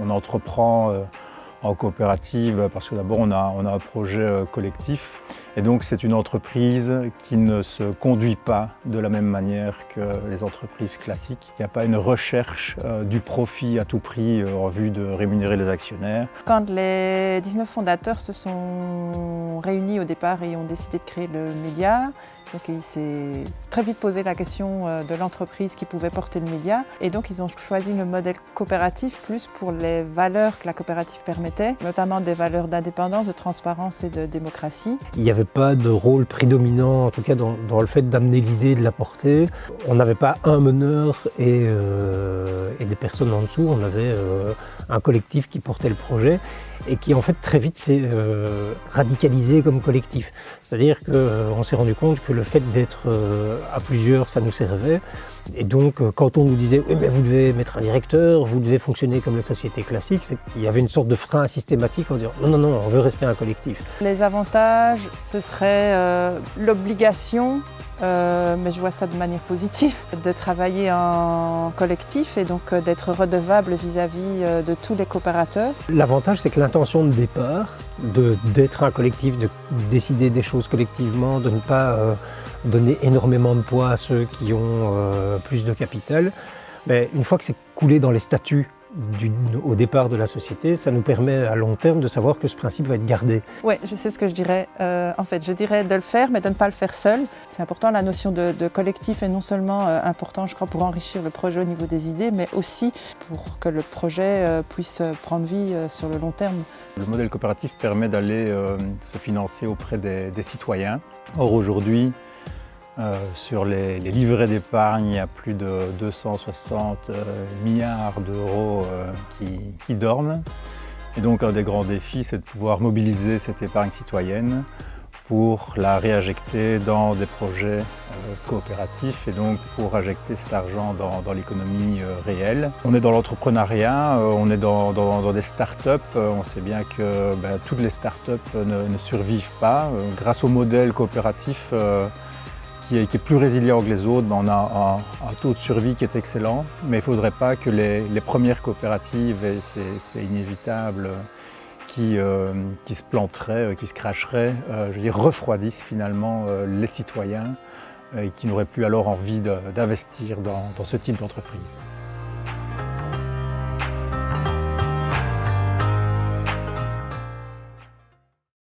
on entreprend en coopérative parce que d'abord on a un projet collectif et donc c'est une entreprise qui ne se conduit pas de la même manière que les entreprises classiques. Il n'y a pas une recherche du profit à tout prix en vue de rémunérer les actionnaires. Quand les 19 fondateurs se sont réunis au départ et ont décidé de créer le média, donc il s'est très vite posé la question de l'entreprise qui pouvait porter le média et donc ils ont choisi le modèle coopératif plus pour les valeurs que la coopérative permettait, notamment des valeurs d'indépendance, de transparence et de démocratie. Il n'y avait pas de rôle prédominant, en tout cas dans le fait d'amener l'idée, de la porter. On n'avait pas un meneur et des personnes en dessous, on avait un collectif qui portait le projet et qui en fait très vite s'est radicalisé comme collectif. C'est-à-dire qu'on s'est rendu compte que le fait d'être à plusieurs, ça nous servait. Et donc quand on nous disait oui, mais vous devez mettre un directeur, vous devez fonctionner comme la société classique, il y avait une sorte de frein systématique en disant non, non, non, on veut rester un collectif. Les avantages, ce serait l'obligation, mais je vois ça de manière positive, de travailler en collectif et donc d'être redevable vis-à-vis de tous les coopérateurs. L'avantage, c'est que l'intention de départ, d'être un collectif, de décider des choses collectivement, de ne pas donner énormément de poids à ceux qui ont plus de capital, mais une fois que c'est coulé dans les statuts au départ de la société, ça nous permet à long terme de savoir que ce principe va être gardé. Oui, je sais ce que je dirais. En fait, je dirais de le faire, mais de ne pas le faire seul. C'est important, la notion de collectif est non seulement importante, je crois, pour enrichir le projet au niveau des idées, mais aussi pour que le projet puisse prendre vie sur le long terme. Le modèle coopératif permet d'aller se financer auprès des citoyens. Or aujourd'hui, sur les livrets d'épargne, il y a plus de 260 milliards d'euros qui dorment. Et donc un des grands défis, c'est de pouvoir mobiliser cette épargne citoyenne pour la réinjecter dans des projets coopératifs et donc pour injecter cet argent dans l'économie réelle. On est dans l'entrepreneuriat, on est dans des start-up. On sait bien que toutes les start-up ne survivent pas. Grâce au modèle coopératif, qui est plus résilient que les autres, on a un taux de survie qui est excellent, mais il ne faudrait pas que les premières coopératives, et c'est inévitable, qui se planteraient, qui se cracheraient, je veux dire, refroidissent finalement les citoyens et qui n'auraient plus alors envie d'investir dans ce type d'entreprise.